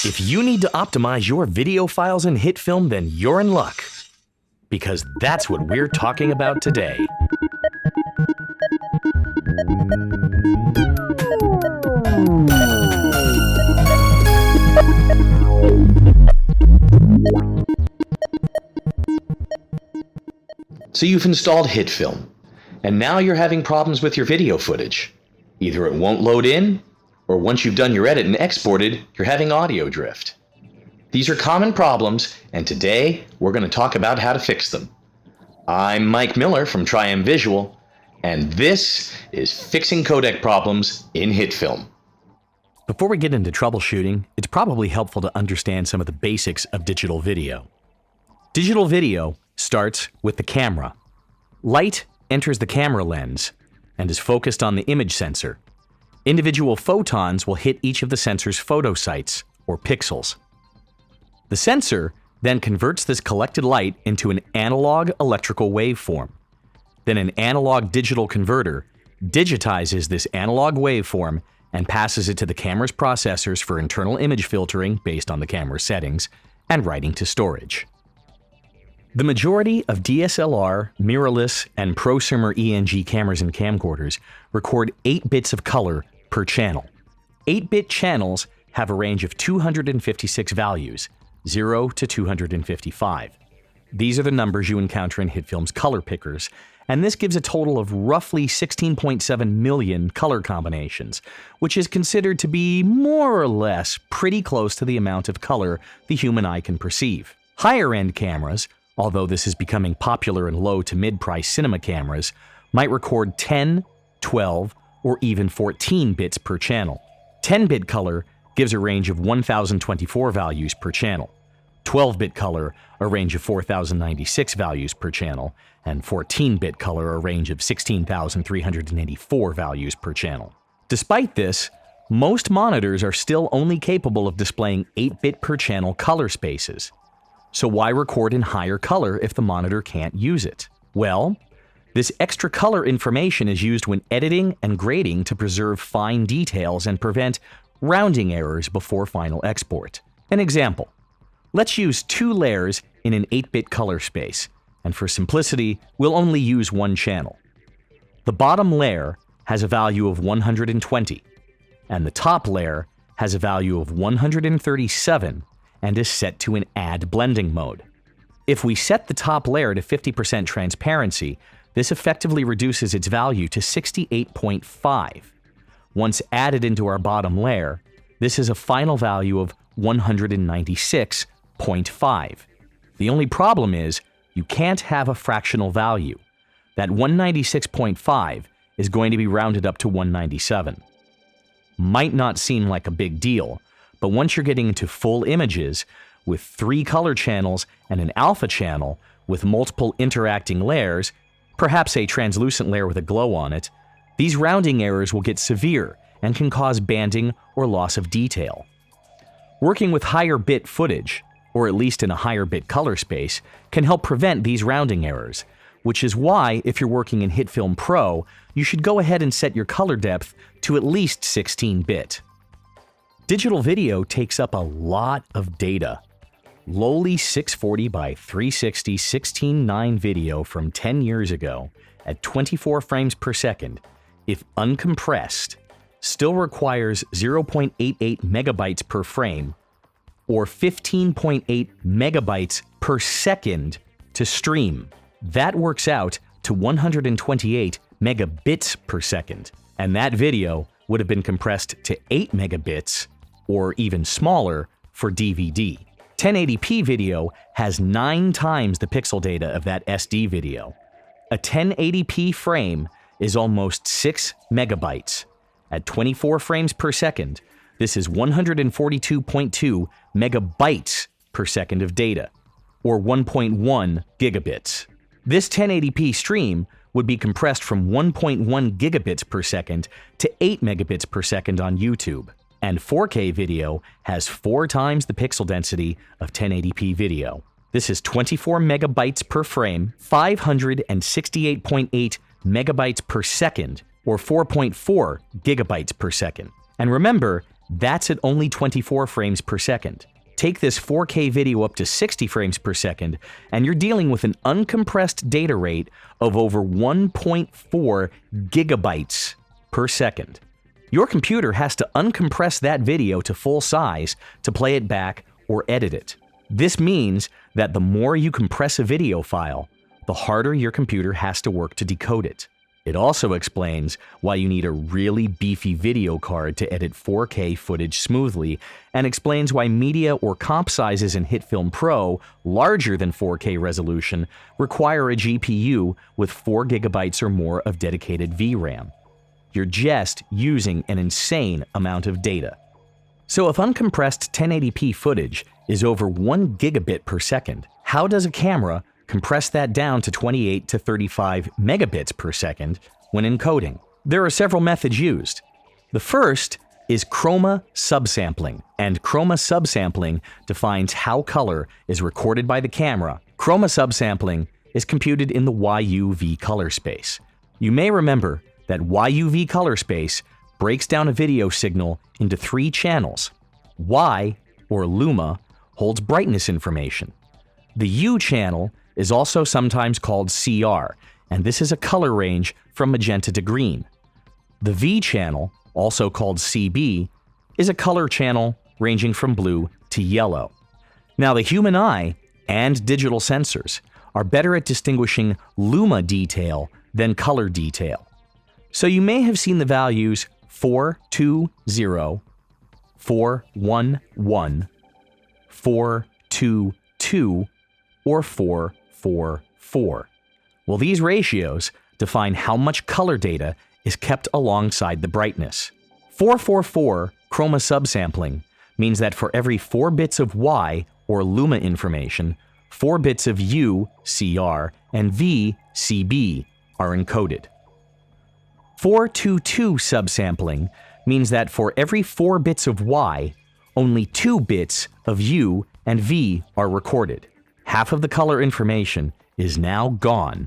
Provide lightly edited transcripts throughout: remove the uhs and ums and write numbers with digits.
If you need to optimize your video files in Hitfilm, then you're in luck. Because that's what we're talking about today. So you've installed Hitfilm, and now you're having problems with your video footage. Either it won't load in, or once you've done your edit and exported, you're having audio drift. These are common problems, and today we're going to talk about how to fix them. I'm Mike Miller from Triumph Visual, and this is Fixing Codec Problems in Hitfilm. Before we get into troubleshooting, it's probably helpful to understand some of the basics of digital video. Digital video starts with the camera. Light enters the camera lens and is focused on the image sensor. Individual photons will hit each of the sensor's photosites, or pixels. The sensor then converts this collected light into an analog electrical waveform. Then an analog digital converter digitizes this analog waveform and passes it to the camera's processors for internal image filtering based on the camera's settings and writing to storage. The majority of DSLR, mirrorless, and prosumer ENG cameras and camcorders record 8 bits of color per channel. 8-bit channels have a range of 256 values, 0 to 255. These are the numbers you encounter in Hitfilm's color pickers, and this gives a total of roughly 16.7 million color combinations, which is considered to be more or less pretty close to the amount of color the human eye can perceive. Higher-end cameras, although this is becoming popular in low to mid-price cinema cameras, might record 10, 12, or even 14 bits per channel. 10-bit color gives a range of 1024 values per channel. 12-bit color, a range of 4096 values per channel, and 14-bit color, a range of 16,384 values per channel. Despite this, most monitors are still only capable of displaying 8-bit per channel color spaces. So why record in higher color if the monitor can't use it? Well, this extra color information is used when editing and grading to preserve fine details and prevent rounding errors before final export. An example. Let's use 2 layers in an 8-bit color space, and for simplicity, we'll only use one channel. The bottom layer has a value of 120, and the top layer has a value of 137 and is set to an add blending mode. If we set the top layer to 50% transparency, this effectively reduces its value to 68.5. Once added into our bottom layer, this is a final value of 196.5. The only problem is, you can't have a fractional value. That 196.5 is going to be rounded up to 197. Might not seem like a big deal, but once you're getting into full images with 3 color channels and an alpha channel with multiple interacting layers, perhaps a translucent layer with a glow on it, these rounding errors will get severe and can cause banding or loss of detail. Working with higher bit footage, or at least in a higher bit color space, can help prevent these rounding errors, which is why if you're working in Hitfilm Pro, you should go ahead and set your color depth to at least 16-bit. Digital video takes up a lot of data. Lowly 640 by 360 16:9 video from 10 years ago at 24 frames per second, if uncompressed, still requires 0.88 megabytes per frame or 15.8 megabytes per second to stream. That works out to 128 megabits per second, and that video would have been compressed to 8 megabits or even smaller for DVD. 1080p video has 9 times the pixel data of that SD video. A 1080p frame is almost 6 megabytes. At 24 frames per second, this is 142.2 megabytes per second of data, or 1.1 gigabits. This 1080p stream would be compressed from 1.1 gigabits per second to 8 megabits per second on YouTube. And 4K video has 4 times the pixel density of 1080p video. This is 24 megabytes per frame, 568.8 megabytes per second, or 4.4 gigabytes per second. And remember, That's at only 24 frames per second. Take this 4K video up to 60 frames per second, and you're dealing with an uncompressed data rate of over 1.4 gigabytes per second. Your computer has to uncompress that video to full size to play it back or edit it. This means that the more you compress a video file, the harder your computer has to work to decode it. It also explains why you need a really beefy video card to edit 4K footage smoothly, and explains why media or comp sizes in Hitfilm Pro larger than 4K resolution require a GPU with 4 gigabytes or more of dedicated VRAM. You're just using an insane amount of data. So if uncompressed 1080p footage is over 1 gigabit per second, how does a camera compress that down to 28 to 35 megabits per second when encoding? There are several methods used. The first is Chroma subsampling, and Chroma subsampling defines how color is recorded by the camera. Chroma subsampling is computed in the YUV color space. You may remember that YUV color space breaks down a video signal into 3 channels. Y, or luma, holds brightness information. The U channel is also sometimes called CR, and this is a color range from magenta to green. The V channel, also called CB, is a color channel ranging from blue to yellow. Now, the human eye and digital sensors are better at distinguishing luma detail than color detail. So you may have seen the values 420, 411, 422, or 444. Well, these ratios define how much color data is kept alongside the brightness. 444 chroma subsampling means that for every 4 bits of Y, or luma information, 4 bits of U, CR, and V, CB, are encoded. 422 subsampling means that for every 4 bits of Y, only 2 bits of U and V are recorded. Half of the color information is now gone.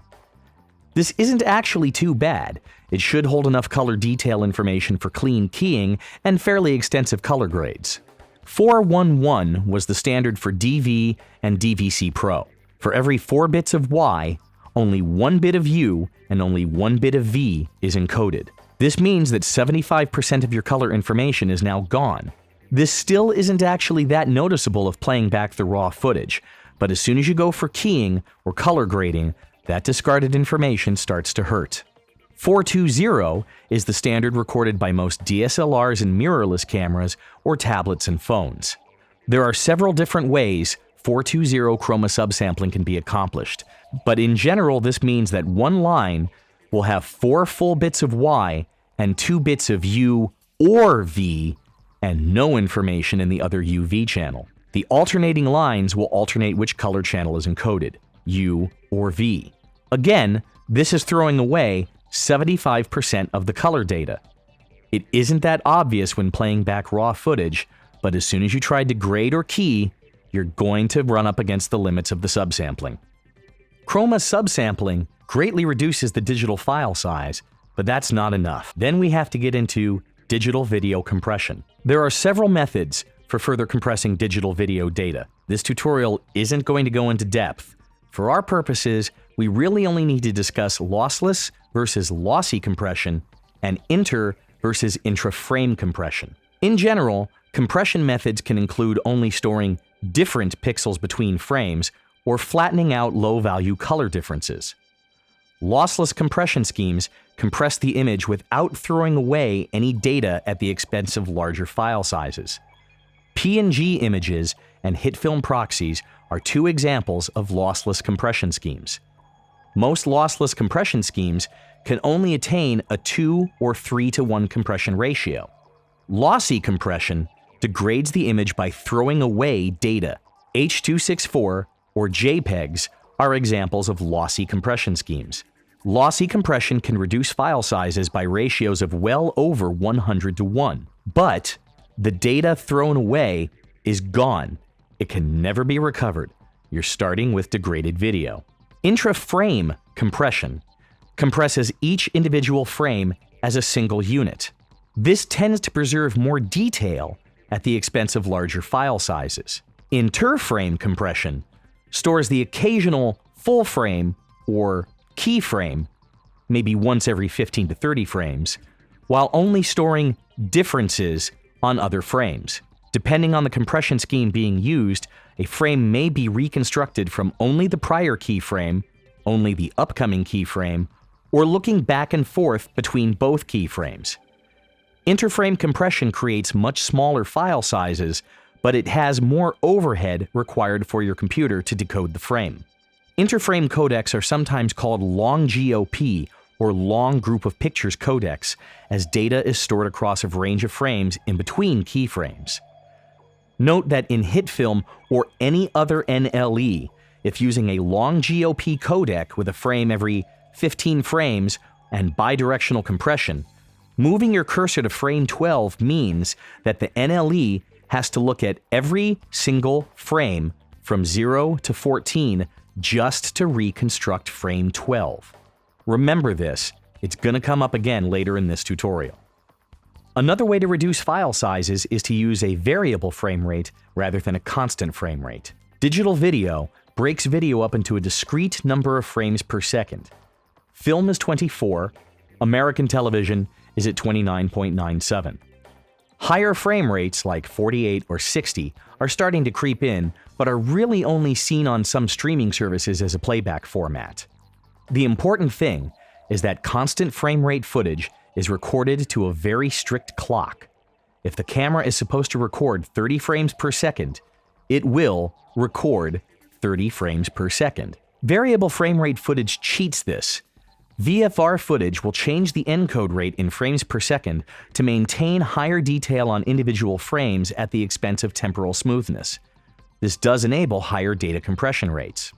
This isn't actually too bad. It should hold enough color detail information for clean keying and fairly extensive color grades. 411 was the standard for DV and DVC Pro. For every 4 bits of Y, only 1 bit of U and only 1 bit of V is encoded. This means that 75% of your color information is now gone. This still isn't actually that noticeable if playing back the raw footage, but as soon as you go for keying or color grading, that discarded information starts to hurt. 420 is the standard recorded by most DSLRs and mirrorless cameras or tablets and phones. There are several different ways 420 chroma subsampling can be accomplished, but in general this means that one line will have 4 full bits of Y and 2 bits of U or V and no information in the other UV channel. The alternating lines will alternate which color channel is encoded, U or V. Again, this is throwing away 75% of the color data. It isn't that obvious when playing back raw footage, but as soon as you try to grade or key, you're going to run up against the limits of the subsampling. Chroma subsampling greatly reduces the digital file size, but that's not enough. Then we have to get into digital video compression. There are several methods for further compressing digital video data. This tutorial isn't going to go into depth. For our purposes, we really only need to discuss lossless versus lossy compression and inter versus intra-frame compression. In general, compression methods can include only storing different pixels between frames or flattening out low-value color differences. Lossless compression schemes compress the image without throwing away any data at the expense of larger file sizes. PNG images and Hitfilm proxies are 2 examples of lossless compression schemes. Most lossless compression schemes can only attain a 2 or 3:1 compression ratio. Lossy compression degrades the image by throwing away data. H.264 or JPEGs are examples of lossy compression schemes. Lossy compression can reduce file sizes by ratios of well over 100:1, but the data thrown away is gone. It can never be recovered. You're starting with degraded video. Intra-frame compression compresses each individual frame as a single unit. This tends to preserve more detail at the expense of larger file sizes. Interframe compression stores the occasional full frame or keyframe, maybe once every 15 to 30 frames, while only storing differences on other frames. Depending on the compression scheme being used, a frame may be reconstructed from only the prior keyframe, only the upcoming keyframe, or looking back and forth between both keyframes. Interframe compression creates much smaller file sizes, but it has more overhead required for your computer to decode the frame. Interframe codecs are sometimes called long GOP or long group of pictures codecs, as data is stored across a range of frames in between keyframes. Note that in Hitfilm or any other NLE, if using a long GOP codec with a frame every 15 frames and bidirectional compression, moving your cursor to frame 12 means that the NLE has to look at every single frame from 0 to 14 just to reconstruct frame 12. Remember this, it's going to come up again later in this tutorial. Another way to reduce file sizes is to use a variable frame rate rather than a constant frame rate. Digital video breaks video up into a discrete number of frames per second. Film is 24, American television is at 29.97. Higher frame rates like 48 or 60 are starting to creep in, but are really only seen on some streaming services as a playback format. The important thing is that constant frame rate footage is recorded to a very strict clock. If the camera is supposed to record 30 frames per second, it will record 30 frames per second. Variable frame rate footage cheats this. VFR footage will change the encode rate in frames per second to maintain higher detail on individual frames at the expense of temporal smoothness. This does enable higher data compression rates.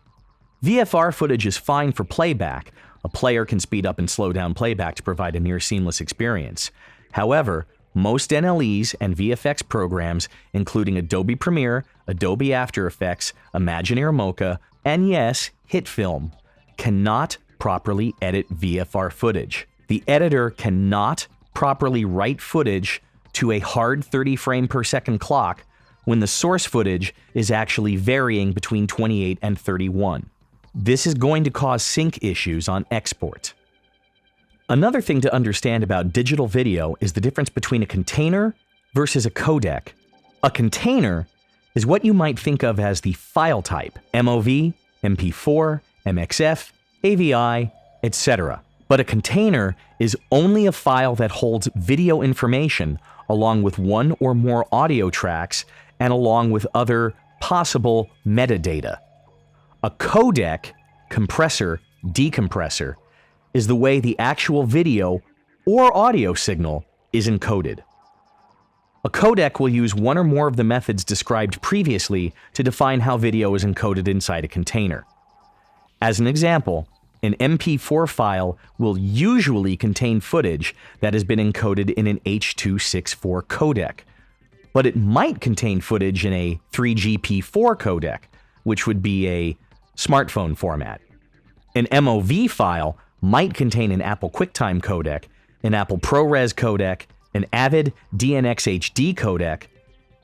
VFR footage is fine for playback. A player can speed up and slow down playback to provide a near seamless experience. However, most NLEs and VFX programs, including Adobe Premiere, Adobe After Effects, Imagineer Mocha, and yes, Hitfilm, cannot properly edit VFR footage. The editor cannot properly write footage to a hard 30 frame per second clock when the source footage is actually varying between 28 and 31. This is going to cause sync issues on export. Another thing to understand about digital video is the difference between a container versus a codec. A container is what you might think of as the file type: MOV, MP4, MXF, AVI, etc. But a container is only a file that holds video information along with one or more audio tracks and along with other possible metadata. A codec, compressor, decompressor, is the way the actual video or audio signal is encoded. A codec will use one or more of the methods described previously to define how video is encoded inside a container. As an example, an MP4 file will usually contain footage that has been encoded in an H.264 codec, but it might contain footage in a 3GP4 codec, which would be a smartphone format. An MOV file might contain an Apple QuickTime codec, an Apple ProRes codec, an Avid DNxHD codec,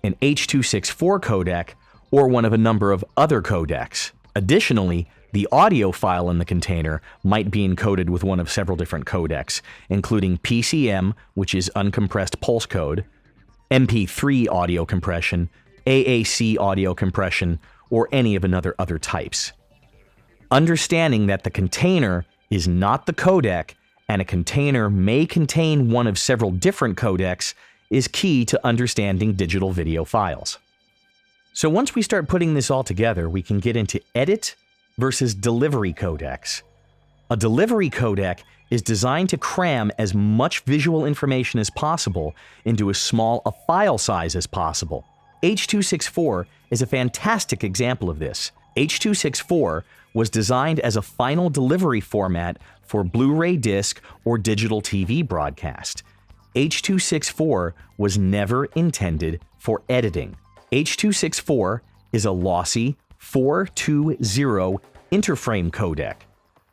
an H.264 codec, or one of a number of other codecs. Additionally, the audio file in the container might be encoded with one of several different codecs, including PCM, which is uncompressed pulse code, MP3 audio compression, AAC audio compression, or any of other types. Understanding that the container is not the codec and a container may contain one of several different codecs is key to understanding digital video files. So once we start putting this all together, we can get into edit versus delivery codecs. A delivery codec is designed to cram as much visual information as possible into as small a file size as possible. H.264 is a fantastic example of this. H.264 was designed as a final delivery format for Blu-ray disc or digital TV broadcast. H.264 was never intended for editing. H.264 is a lossy 420 interframe codec.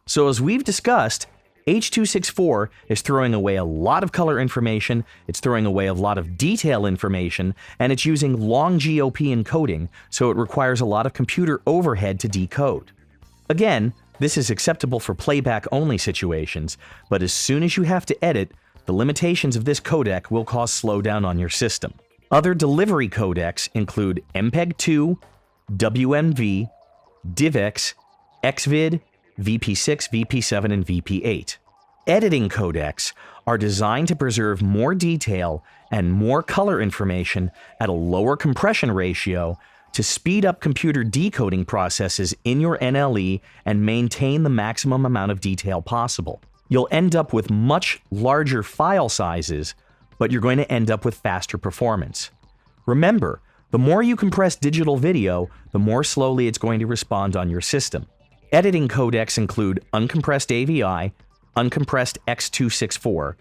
So as we've discussed, H.264 is throwing away a lot of color information, it's throwing away a lot of detail information, and it's using long GOP encoding, so it requires a lot of computer overhead to decode. Again, this is acceptable for playback-only situations, but as soon as you have to edit, the limitations of this codec will cause slowdown on your system. Other delivery codecs include MPEG 2, WMV, DivX, XVID, VP6, VP7, and VP8. Editing codecs are designed to preserve more detail and more color information at a lower compression ratio to speed up computer decoding processes in your NLE and maintain the maximum amount of detail possible. You'll end up with much larger file sizes, but you're going to end up with faster performance. Remember, the more you compress digital video, the more slowly it's going to respond on your system. Editing codecs include uncompressed AVI, uncompressed X.264,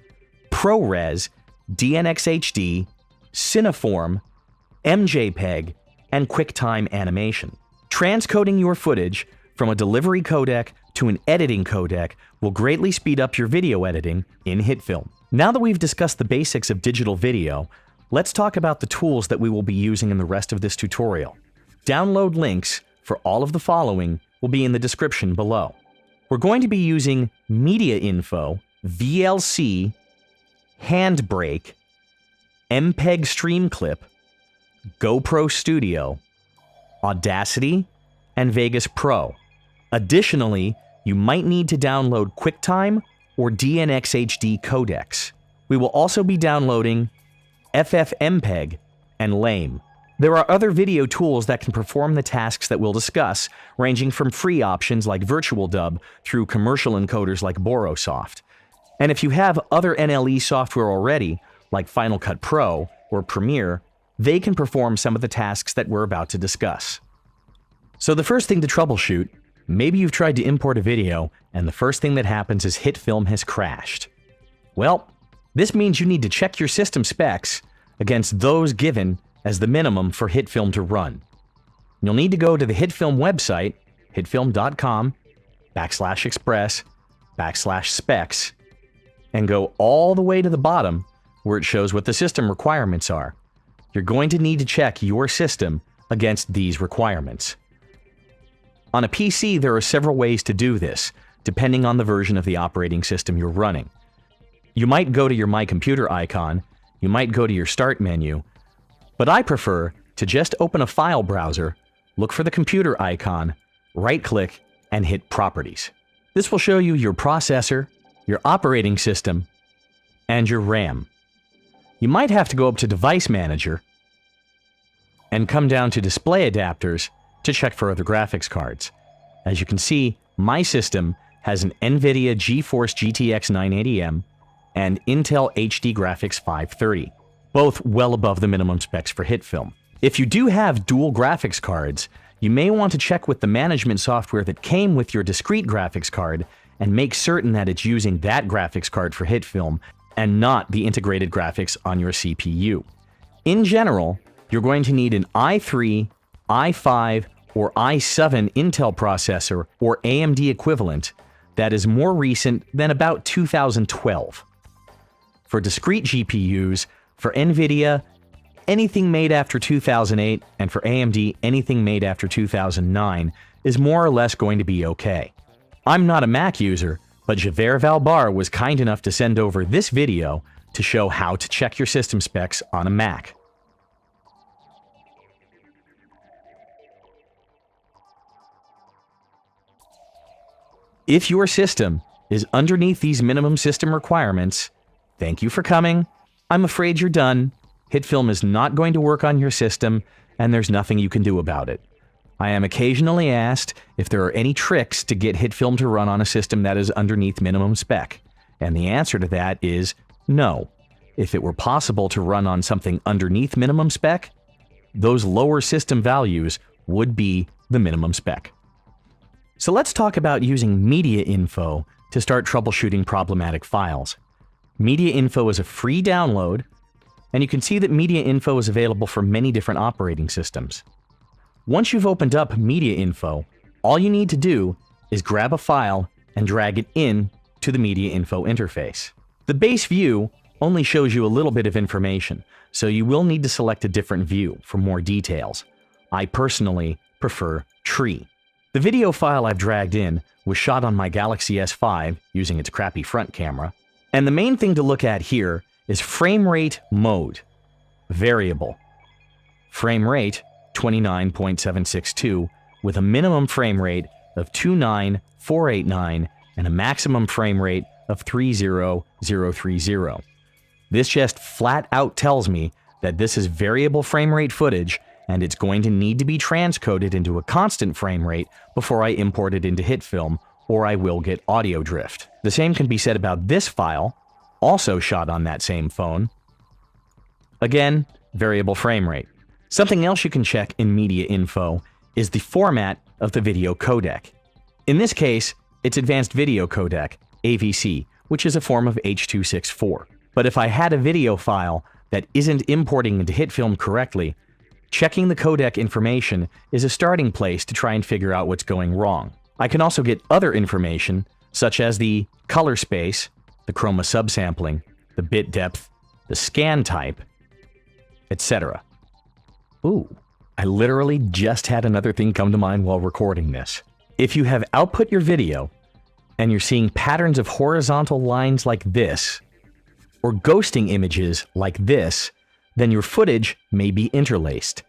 ProRes, DNxHD, Cineform, MJPEG, and QuickTime animation. Transcoding your footage from a delivery codec to an editing codec will greatly speed up your video editing in Hitfilm. Now that we've discussed the basics of digital video, let's talk about the tools that we will be using in the rest of this tutorial. Download links for all of the following will be in the description below. We're going to be using Mediainfo, VLC, Handbrake, MPEG Streamclip, GoPro Studio, Audacity, and Vegas Pro. Additionally, you might need to download QuickTime or DNxHD codecs. We will also be downloading FFmpeg and LAME. There are other video tools that can perform the tasks that we'll discuss, ranging from free options like VirtualDub through commercial encoders like Borosoft. And if you have other NLE software already, like Final Cut Pro or Premiere, they can perform some of the tasks that we're about to discuss. So the first thing to troubleshoot, maybe you've tried to import a video, and the first thing that happens is Hitfilm has crashed. Well, this means you need to check your system specs against those given as the minimum for Hitfilm to run. You'll need to go to the Hitfilm website, hitfilm.com/express/specs, and go all the way to the bottom where it shows what the system requirements are. You're going to need to check your system against these requirements. On a PC, there are several ways to do this, depending on the version of the operating system you're running. You might go to your My Computer icon, you might go to your Start menu, but I prefer to just open a file browser, look for the computer icon, right-click, and hit Properties. This will show you your processor, your operating system, and your RAM. You might have to go up to Device Manager and come down to Display Adapters to check for other graphics cards. As you can see, my system has an NVIDIA GeForce GTX 980M and Intel HD Graphics 530, both well above the minimum specs for Hitfilm. If you do have dual graphics cards, you may want to check with the management software that came with your discrete graphics card and make certain that it's using that graphics card for Hitfilm and not the integrated graphics on your CPU. In general, you're going to need an i3, i5, or i7 Intel processor or AMD equivalent that is more recent than about 2012. For discrete GPUs, for NVIDIA, anything made after 2008, and for AMD, anything made after 2009 is more or less going to be okay. I'm not a Mac user, but Javert Valbar was kind enough to send over this video to show how to check your system specs on a Mac. If your system is underneath these minimum system requirements, thank you for coming. I'm afraid you're done. Hitfilm is not going to work on your system, and there's nothing you can do about it. I am occasionally asked if there are any tricks to get Hitfilm to run on a system that is underneath minimum spec, and the answer to that is no. If it were possible to run on something underneath minimum spec, those lower system values would be the minimum spec. So let's talk about using Mediainfo to start troubleshooting problematic files. Mediainfo is a free download, and you can see that Mediainfo is available for many different operating systems. Once you've opened up Mediainfo, all you need to do is grab a file and drag it in to the Mediainfo interface. The base view only shows you a little bit of information, so you will need to select a different view for more details. I personally prefer Tree. The video file I've dragged in was shot on my Galaxy S5 using its crappy front camera, and the main thing to look at here is frame rate mode. Variable. Frame rate 29.762 with a minimum frame rate of 29489 and a maximum frame rate of 30030. This just flat out tells me that this is variable frame rate footage and it's going to need to be transcoded into a constant frame rate before I import it into Hitfilm, or I will get audio drift. The same can be said about this file, also shot on that same phone. Again, variable frame rate. Something else you can check in Mediainfo is the format of the video codec. In this case, it's Advanced Video Codec, AVC, which is a form of H.264. But if I had a video file that isn't importing into Hitfilm correctly, checking the codec information is a starting place to try and figure out what's going wrong. I can also get other information, such as the color space, the Chroma subsampling, the bit depth, the scan type, etc. Ooh, I literally just had another thing come to mind while recording this. If you have output your video and you're seeing patterns of horizontal lines like this, or ghosting images like this, then your footage may be interlaced.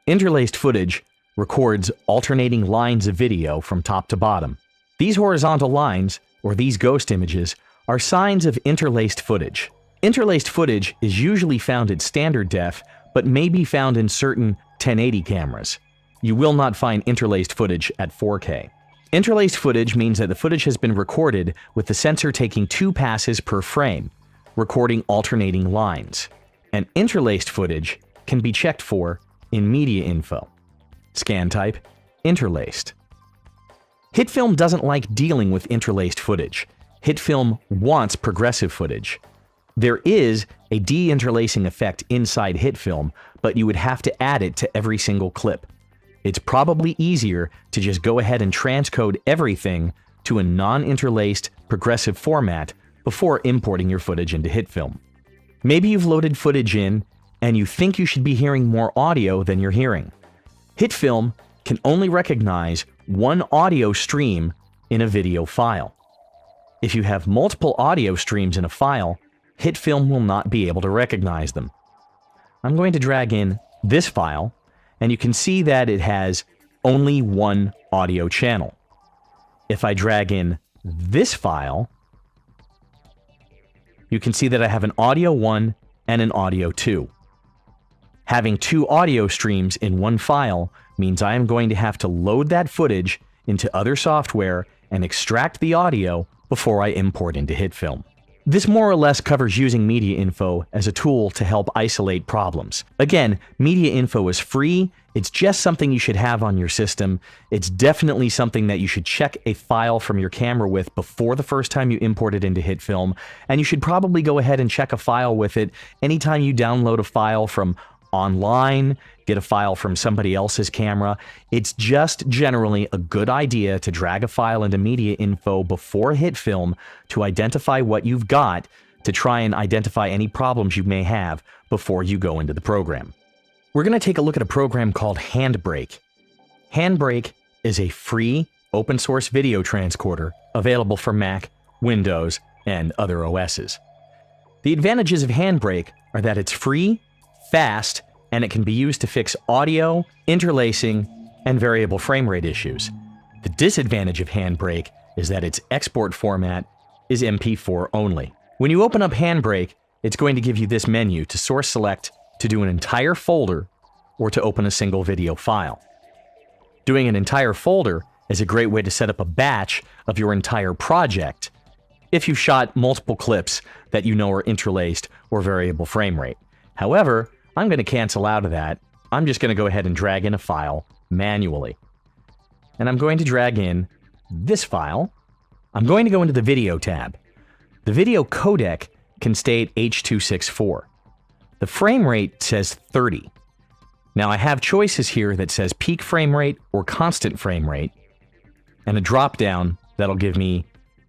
Interlaced footage records alternating lines of video from top to bottom. These horizontal lines, or these ghost images, are signs of interlaced footage. Interlaced footage is usually found at standard def, but may be found in certain 1080 cameras. You will not find interlaced footage at 4K. Interlaced footage means that the footage has been recorded with the sensor taking 2 passes per frame, recording alternating lines. And interlaced footage can be checked for in Mediainfo. Scan type, interlaced. Hitfilm doesn't like dealing with interlaced footage. Hitfilm wants progressive footage. There is a deinterlacing effect inside Hitfilm, but you would have to add it to every single clip. It's probably easier to just go ahead and transcode everything to a non-interlaced progressive format before importing your footage into Hitfilm. Maybe you've loaded footage in and you think you should be hearing more audio than you're hearing. Hitfilm can only recognize one audio stream in a video file. If you have multiple audio streams in a file, Hitfilm will not be able to recognize them. I'm going to drag in this file, and you can see that it has only one audio channel. If I drag in this file, you can see that I have an audio 1 and an audio 2. Having 2 audio streams in one file means I am going to have to load that footage into other software and extract the audio before I import into Hitfilm. This more or less covers using Mediainfo as a tool to help isolate problems. Again, Mediainfo is free. It's just something you should have on your system. It's definitely something that you should check a file from your camera with before the first time you import it into Hitfilm, and you should probably go ahead and check a file with it anytime you download a file from online, get a file from somebody else's camera. It's just generally a good idea to drag a file into Mediainfo before Hitfilm to identify what you've got, to try and identify any problems you may have before you go into the program. We're going to take a look at a program called Handbrake. Handbrake is a free open source video transcorder available for Mac, Windows, and other OSs. The advantages of Handbrake are that it's free, fast, and it can be used to fix audio, interlacing, and variable frame rate issues. The disadvantage of Handbrake is that its export format is MP4 only. When you open up Handbrake, it's going to give you this menu to source select to do an entire folder or to open a single video file. Doing an entire folder is a great way to set up a batch of your entire project if you've shot multiple clips that you know are interlaced or variable frame rate. However, I'm going to cancel out of that. I'm just going to go ahead and drag in a file manually. And I'm going to drag in this file. I'm going to go into the Video tab. The video codec can stay at H.264. The frame rate says 30. Now I have choices here that says peak frame rate or constant frame rate, and a drop down that'll give me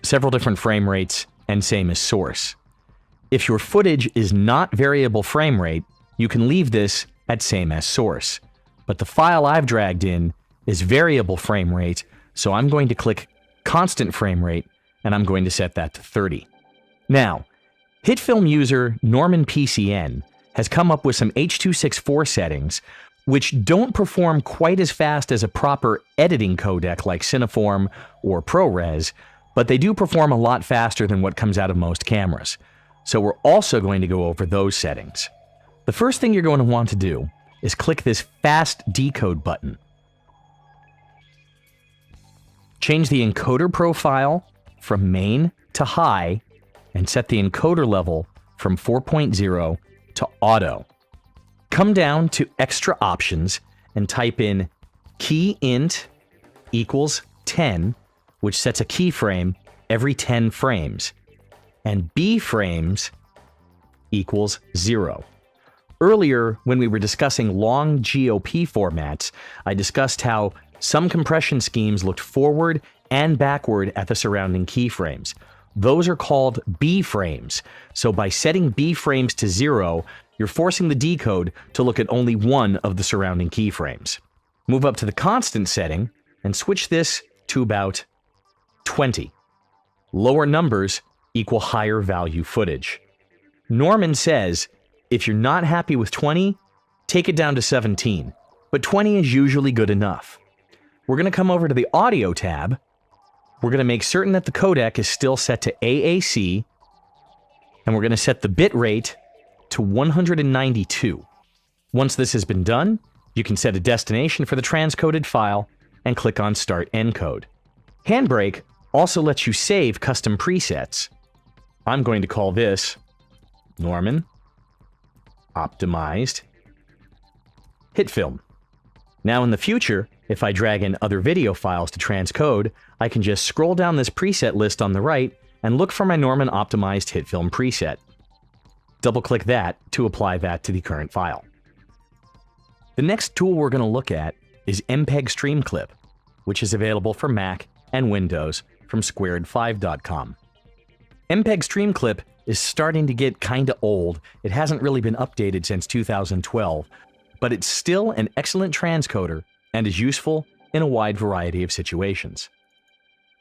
several different frame rates, and same as source. If your footage is not variable frame rate, you can leave this at same as source. But the file I've dragged in is variable frame rate, so I'm going to click constant frame rate, and I'm going to set that to 30. Now, Hitfilm user Norman PCN has come up with some H.264 settings which don't perform quite as fast as a proper editing codec like Cineform or ProRes, but they do perform a lot faster than what comes out of most cameras. So we're also going to go over those settings. The first thing you're going to want to do is click this Fast Decode button. Change the encoder profile from main to high and set the encoder level from 4.0 to auto. Come down to extra options and type in key int equals 10, which sets a keyframe every 10 frames, and B frames equals 0. Earlier, when we were discussing long GOP formats, I discussed how some compression schemes looked forward and backward at the surrounding keyframes. Those are called B frames. So by setting B frames to 0, you're forcing the decode to look at only one of the surrounding keyframes. Move up to the constant setting and switch this to about 20. Lower numbers equal higher value footage. Norman says, if you're not happy with 20, take it down to 17, but 20 is usually good enough. We're going to come over to the Audio tab. We're going to make certain that the codec is still set to AAC, and we're going to set the bit rate to 192. Once this has been done, you can set a destination for the transcoded file and click on Start Encode. Handbrake also lets you save custom presets. I'm going to call this Norman Optimized Hitfilm. Now in the future, if I drag in other video files to transcode, I can just scroll down this preset list on the right and look for my Norman Optimized Hitfilm preset. Double-click that to apply that to the current file. The next tool we're going to look at is MPEG Streamclip, which is available for Mac and Windows from squared5.com. MPEG Streamclip is starting to get kinda old. It hasn't really been updated since 2012, but it's still an excellent transcoder and is useful in a wide variety of situations.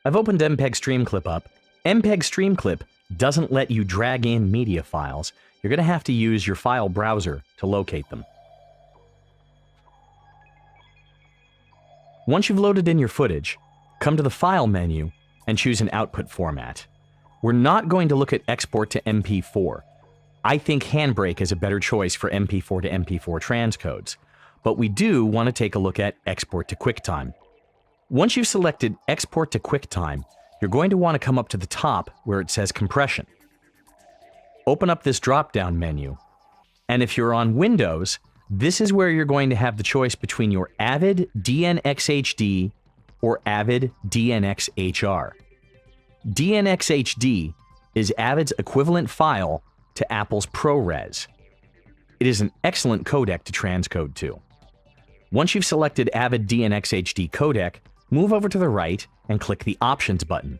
I've opened MPEG Streamclip up. MPEG Streamclip doesn't let you drag in media files. You're going to have to use your file browser to locate them. Once you've loaded in your footage, come to the File menu and choose an output format. We're not going to look at export to MP4. I think Handbrake is a better choice for MP4 to MP4 transcodes, but we do want to take a look at export to QuickTime. Once you've selected export to QuickTime, you're going to want to come up to the top where it says compression. Open up this drop-down menu, and if you're on Windows, this is where you're going to have the choice between your Avid DNxHD or Avid DNxHR. DNxHD is Avid's equivalent file to Apple's ProRes. It is an excellent codec to transcode to. Once you've selected Avid DNxHD codec, move over to the right and click the Options button.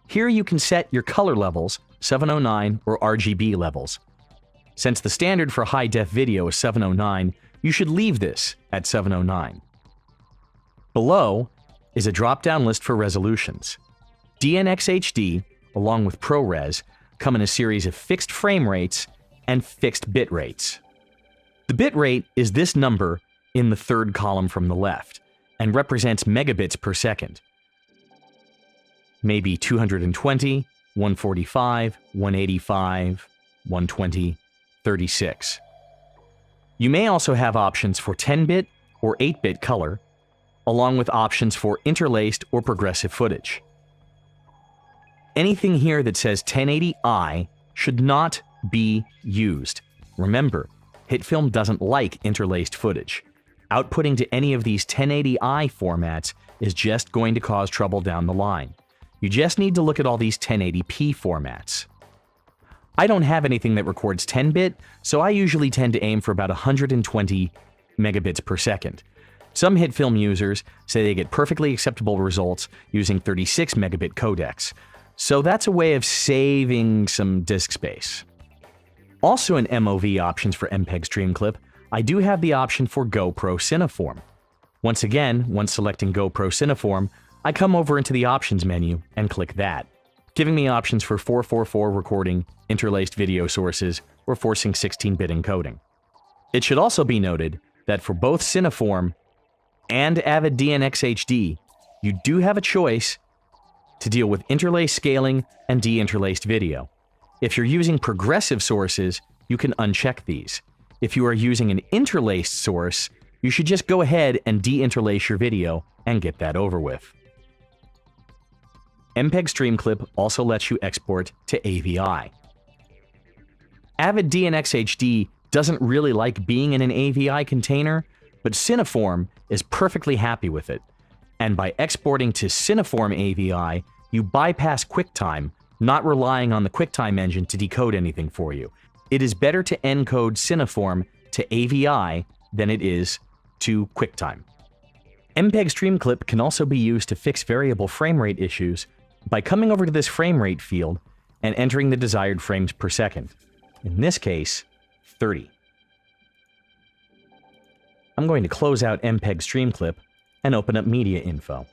Here you can set your color levels, 709 or RGB levels. Since the standard for high-def video is 709, you should leave this at 709. Below is a drop-down list for resolutions. DNxHD, along with ProRes, come in a series of fixed frame rates and fixed bit rates. The bit rate is this number in the third column from the left and represents megabits per second. Maybe 220, 145, 185, 120, 36. You may also have options for 10-bit or 8-bit color, along with options for interlaced or progressive footage. Anything here that says 1080i should not be used. Remember, Hitfilm doesn't like interlaced footage. Outputting to any of these 1080i formats is just going to cause trouble down the line. You just need to look at all these 1080p formats. I don't have anything that records 10-bit, so I usually tend to aim for about 120 megabits per second. Some Hitfilm users say they get perfectly acceptable results using 36 megabit codecs. so that's a way of saving some disk space. Also in MOV options for MPEG Streamclip, I do have the option for GoPro Cineform. Once again, once selecting GoPro Cineform, I come over into the options menu and click that, giving me options for 444 recording, interlaced video sources, or forcing 16-bit encoding. It should also be noted that for both Cineform and Avid DNxHD, you do have a choice to deal with interlace scaling and deinterlaced video. If you're using progressive sources, you can uncheck these. If you are using an interlaced source, you should just go ahead and deinterlace your video and get that over with. MPEG Streamclip also lets you export to AVI. Avid DNxHD doesn't really like being in an AVI container, but Cineform is perfectly happy with it. And by exporting to Cineform AVI, you bypass QuickTime, not relying on the QuickTime engine to decode anything for you. It is better to encode Cineform to AVI than it is to QuickTime. MPEG Streamclip can also be used to fix variable frame rate issues by coming over to this frame rate field and entering the desired frames per second. In this case, 30. I'm going to close out MPEG Streamclip and open up Mediainfo.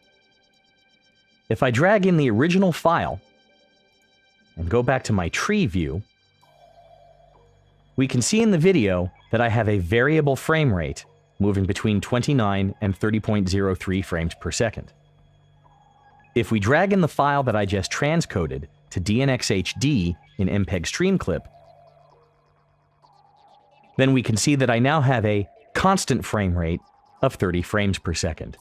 If I drag in the original file and go back to my tree view, we can see in the video that I have a variable frame rate moving between 29 and 30.03 frames per second. If we drag in the file that I just transcoded to DNxHD in MPEG Streamclip, then we can see that I now have a constant frame rate of 30 frames per second.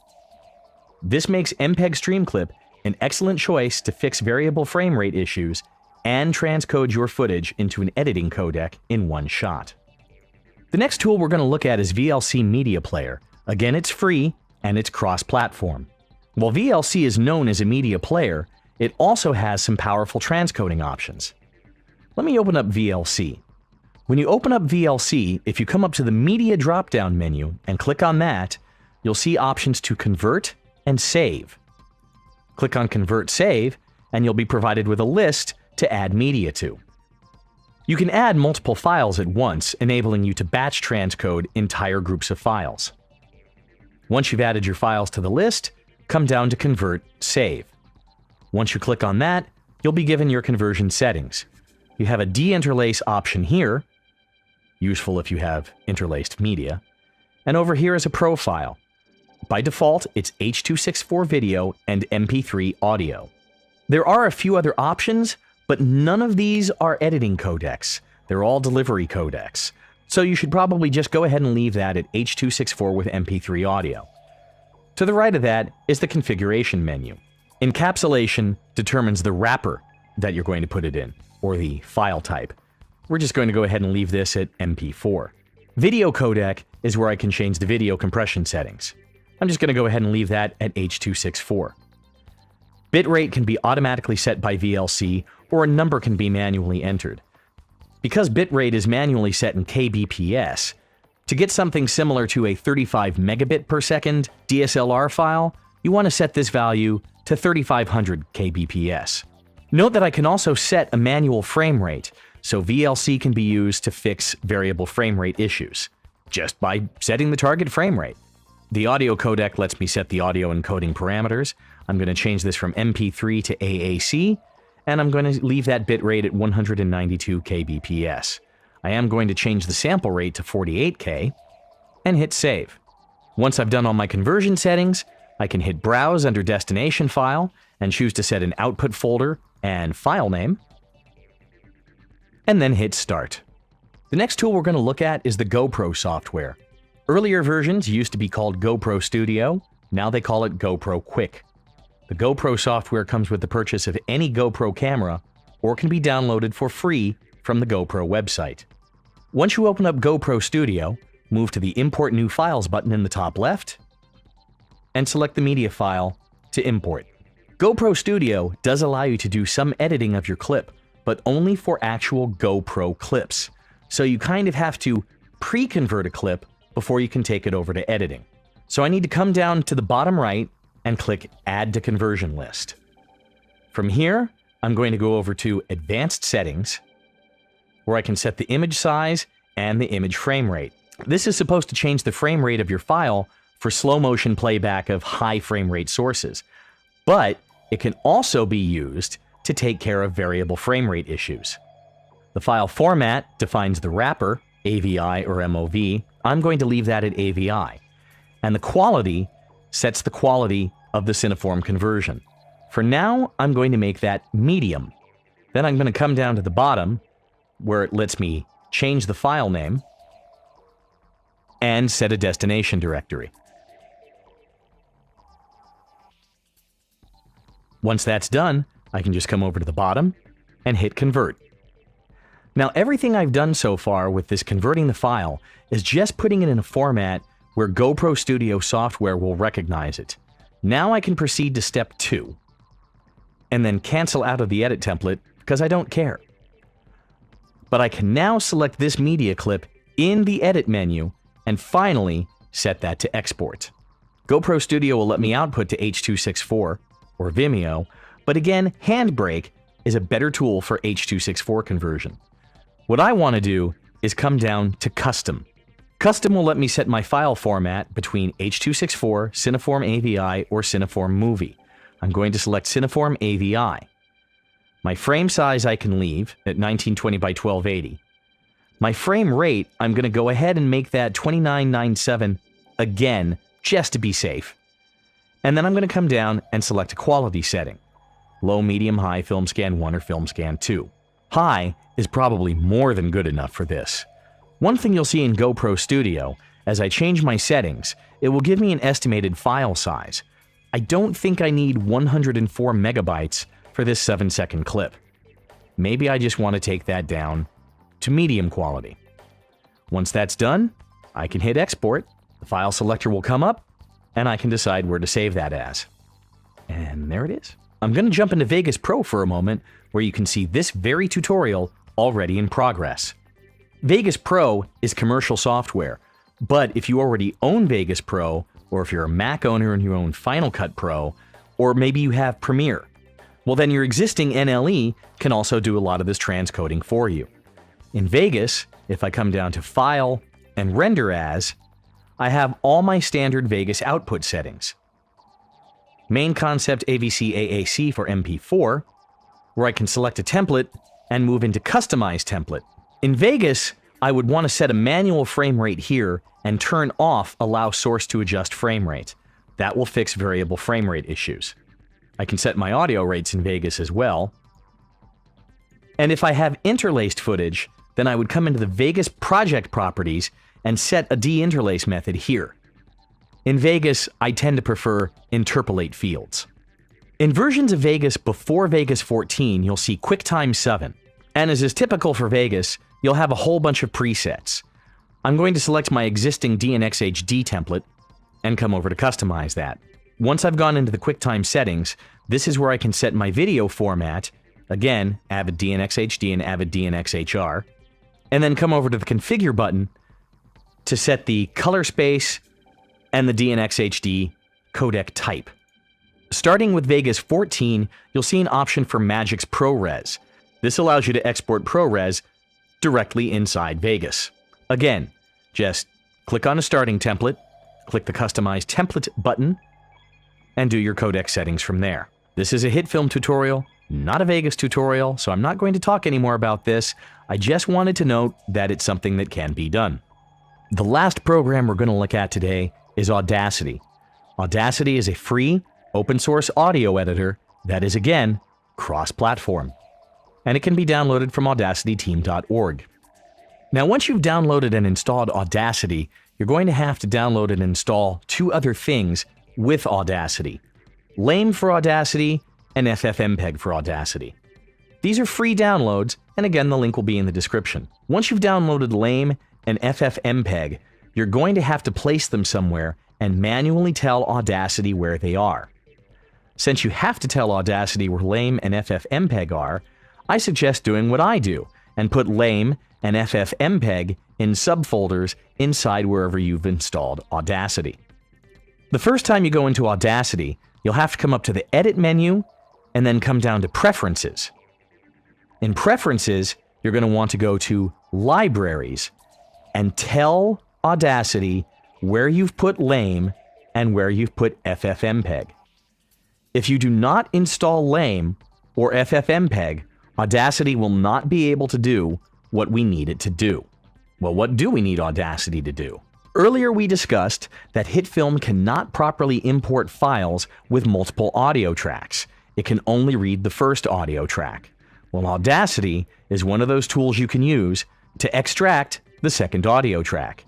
This makes MPEG Streamclip an excellent choice to fix variable frame rate issues and transcode your footage into an editing codec in one shot. The next tool we're going to look at is VLC Media Player. Again, it's free and it's cross-platform. While VLC is known as a media player, it also has some powerful transcoding options. Let me open up VLC. When you open up VLC, if you come up to the Media drop-down menu and click on that, you'll see options to convert and save. Click on Convert Save, and you'll be provided with a list to add media to. You can add multiple files at once, enabling you to batch transcode entire groups of files. Once you've added your files to the list, come down to Convert Save. Once you click on that, you'll be given your conversion settings. You have a deinterlace option here, useful if you have interlaced media, and over here is a profile. By default, it's H.264 video and MP3 audio. There are a few other options, but none of these are editing codecs. They're all delivery codecs. So you should probably just go ahead and leave that at H.264 with MP3 audio. To the right of that is the configuration menu. Encapsulation determines the wrapper that you're going to put it in, or the file type. We're just going to go ahead and leave this at MP4. Video codec is where I can change the video compression settings. I'm just going to go ahead and leave that at H.264. Bitrate can be automatically set by VLC, or a number can be manually entered. Because bitrate is manually set in kbps, to get something similar to a 35 megabit per second DSLR file, you want to set this value to 3500 kbps. Note that I can also set a manual frame rate, so VLC can be used to fix variable frame rate issues, just by setting the target frame rate. The audio codec lets me set the audio encoding parameters. I'm going to change this from MP3 to AAC, and I'm going to leave that bitrate at 192 kbps. I am going to change the sample rate to 48K, and hit Save. Once I've done all my conversion settings, I can hit Browse under Destination File, and choose to set an output folder and file name, and then hit Start. The next tool we're going to look at is the GoPro software. Earlier versions used to be called GoPro Studio, now they call it GoPro Quick. The GoPro software comes with the purchase of any GoPro camera, or can be downloaded for free from the GoPro website. Once you open up GoPro Studio, move to the Import New Files button in the top left, and select the media file to import. GoPro Studio does allow you to do some editing of your clip, but only for actual GoPro clips. So you kind of have to pre-convert a clip before you can take it over to editing. So I need to come down to the bottom right and click Add to Conversion List. From here, I'm going to go over to Advanced Settings, where I can set the image size and the image frame rate. This is supposed to change the frame rate of your file for slow motion playback of high frame rate sources, but it can also be used to take care of variable frame rate issues. The file format defines the wrapper, AVI or MOV. I'm going to leave that at AVI. And the quality sets the quality of the Cineform conversion. For now, I'm going to make that medium. Then I'm going to come down to the bottom, where it lets me change the file name and set a destination directory. Once that's done, I can just come over to the bottom and hit Convert. Now, everything I've done so far with this converting the file is just putting it in a format where GoPro Studio software will recognize it. Now I can proceed to step 2, and then cancel out of the edit template because I don't care. But I can now select this media clip in the edit menu and finally set that to export. GoPro Studio will let me output to H.264 or Vimeo, but again, Handbrake is a better tool for H.264 conversion. What I want to do is come down to Custom. Custom will let me set my file format between H.264, Cineform AVI, or Cineform Movie. I'm going to select Cineform AVI. My frame size I can leave at 1920 by 1280. My frame rate, I'm going to go ahead and make that 2997 again, just to be safe. And then I'm going to come down and select a quality setting. Low, medium, high, film scan 1 or film scan 2. High is probably more than good enough for this. One thing you'll see in GoPro Studio, as I change my settings, it will give me an estimated file size. I don't think I need 104 megabytes for this 7-second clip. Maybe I just want to take that down to medium quality. Once that's done, I can hit Export, the file selector will come up, and I can decide where to save that as. And there it is. I'm going to jump into Vegas Pro for a moment, where you can see this very tutorial already in progress. Vegas Pro is commercial software, but if you already own Vegas Pro, or if you're a Mac owner and you own Final Cut Pro, or maybe you have Premiere, well then your existing NLE can also do a lot of this transcoding for you. In Vegas, if I come down to File and Render As, I have all my standard Vegas output settings. Main concept AVC AAC for MP4, where I can select a template and move into Customize Template. In Vegas, I would want to set a manual frame rate here and turn off Allow Source to Adjust Frame Rate. That will fix variable frame rate issues. I can set my audio rates in Vegas as well. And if I have interlaced footage, then I would come into the Vegas project properties and set a deinterlace method here. In Vegas, I tend to prefer interpolate fields. In versions of Vegas before Vegas 14, you'll see QuickTime 7. And as is typical for Vegas, you'll have a whole bunch of presets. I'm going to select my existing DNxHD template and come over to customize that. Once I've gone into the QuickTime settings, this is where I can set my video format, again, Avid DNxHD and Avid DNxHR, and then come over to the Configure button to set the color space and the DNxHD codec type. Starting with Vegas 14, you'll see an option for Magic's ProRes. This allows you to export ProRes directly inside Vegas. Again, just click on a starting template, click the Customize Template button, and do your codec settings from there. This is a Hitfilm tutorial, not a Vegas tutorial, so I'm not going to talk anymore about this. I just wanted to note that it's something that can be done. The last program we're going to look at today is Audacity. Audacity is a free, open source audio editor that is, again, cross-platform. And it can be downloaded from audacityteam.org. Now, once you've downloaded and installed Audacity, you're going to have to download and install two other things with Audacity. LAME for Audacity and FFmpeg for Audacity. These are free downloads, and again, the link will be in the description. Once you've downloaded LAME and FFmpeg, you're going to have to place them somewhere and manually tell Audacity where they are. Since you have to tell Audacity where LAME and FFmpeg are, I suggest doing what I do and put LAME and FFmpeg in subfolders inside wherever you've installed Audacity. The first time you go into Audacity, you'll have to come up to the Edit menu and then come down to Preferences. In Preferences, you're going to want to go to Libraries and tell Audacity where you've put LAME and where you've put FFmpeg. If you do not install LAME or FFmpeg, Audacity will not be able to do what we need it to do. Well, what do we need Audacity to do? Earlier we discussed that Hitfilm cannot properly import files with multiple audio tracks. It can only read the first audio track. Well, Audacity is one of those tools you can use to extract the second audio track.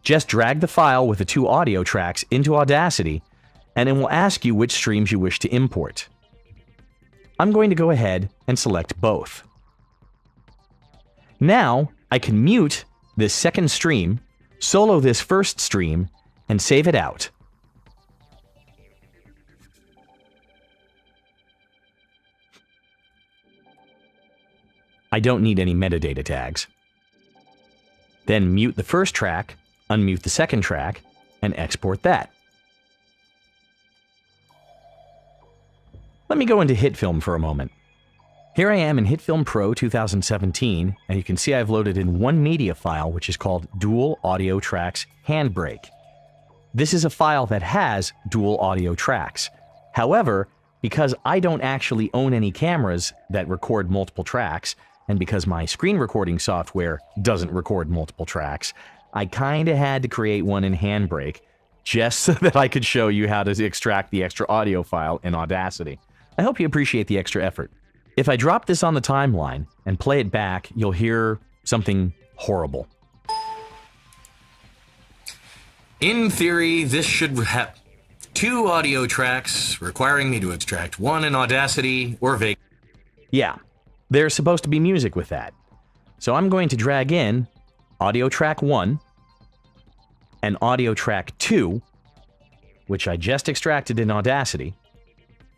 Just drag the file with the 2 audio tracks into Audacity, and it will ask you which streams you wish to import. I'm going to go ahead and select both. Now, I can mute this second stream, solo this first stream, and save it out. I don't need any metadata tags. Then mute the first track, unmute the second track, and export that. Let me go into Hitfilm for a moment. Here I am in Hitfilm Pro 2017, and you can see I've loaded in one media file which is called Dual Audio Tracks Handbrake. This is a file that has dual audio tracks. However, because I don't actually own any cameras that record multiple tracks, and because my screen recording software doesn't record multiple tracks, I kinda had to create one in Handbrake just so that I could show you how to extract the extra audio file in Audacity. I hope you appreciate the extra effort. If I drop this on the timeline and play it back, you'll hear something horrible. In theory, this should have 2 audio tracks requiring me to extract one in Audacity or Vegas. Yeah, there's supposed to be music with that. So I'm going to drag in audio track 1 and audio track 2, which I just extracted in Audacity.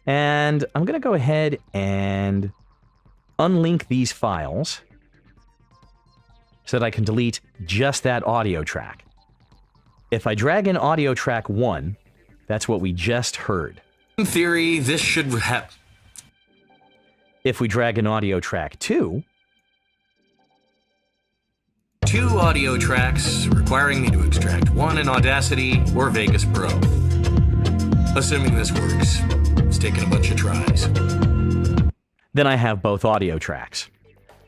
And I'm going to go ahead and unlink these files so that I can delete just that audio track. If I drag in audio track 1, that's what we just heard. In theory, this should have... If we drag in audio track 2... 2 audio tracks requiring me to extract one in Audacity or Vegas Pro. Assuming this works. It's taken a bunch of tries. Then I have both audio tracks.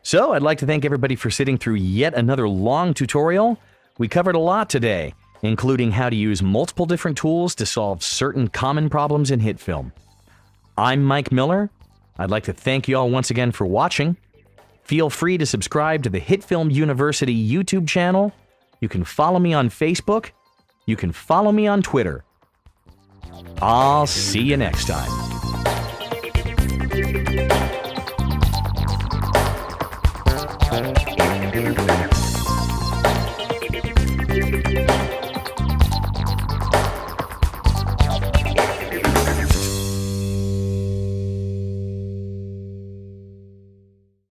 So I'd like to thank everybody for sitting through yet another long tutorial. We covered a lot today, including how to use multiple different tools to solve certain common problems in Hitfilm. I'm Mike Miller. I'd like to thank you all once again for watching. Feel free to subscribe to the Hitfilm University YouTube channel. You can follow me on Facebook. You can follow me on Twitter. I'll see you next time.